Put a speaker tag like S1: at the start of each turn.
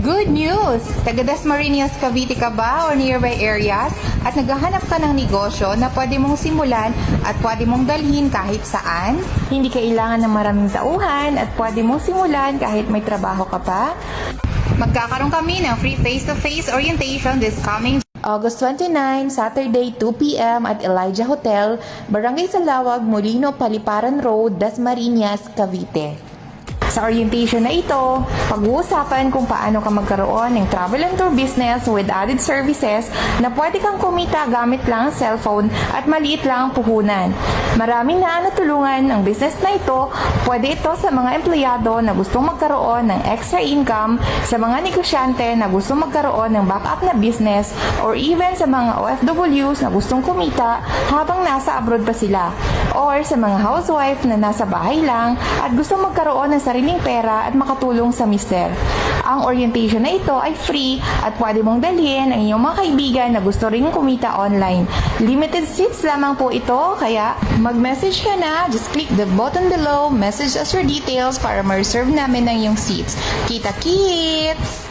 S1: Good news! Taga Dasmariñas, Cavite ka ba or nearby areas at naghahanap ka ng negosyo na pwede mong simulan at pwede mong dalhin kahit saan? Hindi kailangan ng maraming tauhan at pwede mong simulan kahit may trabaho ka pa? Magkakaroon kami ng free face-to-face orientation this coming August 29, Saturday, 2 p.m. at Elijah Hotel, Barangay Salawag, Molino, Paliparan Road, Dasmariñas, Cavite. Sa orientation na ito, pag-uusapan kung paano ka magkaroon ng travel and tour business with added services na pwede kang kumita gamit lang ang cellphone at maliit lang ang puhunan. Maraming natulungan ang business na ito. Pwede ito sa mga empleyado na gustong magkaroon ng extra income, sa mga negosyante na gustong magkaroon ng backup na business, or even sa mga OFWs na gustong kumita habang nasa abroad pa sila, or sa mga housewife na nasa bahay lang at gustong magkaroon ng sariling pera at makatulong sa mister. Ang orientation na ito ay free at pwede mong dalhin ang iyong mga kaibigan na gusto ring kumita online. Limited seats lamang po ito, kaya mag-message ka na. Just click the button below, message us your details para ma-reserve namin ang iyong seats. Kita-kits!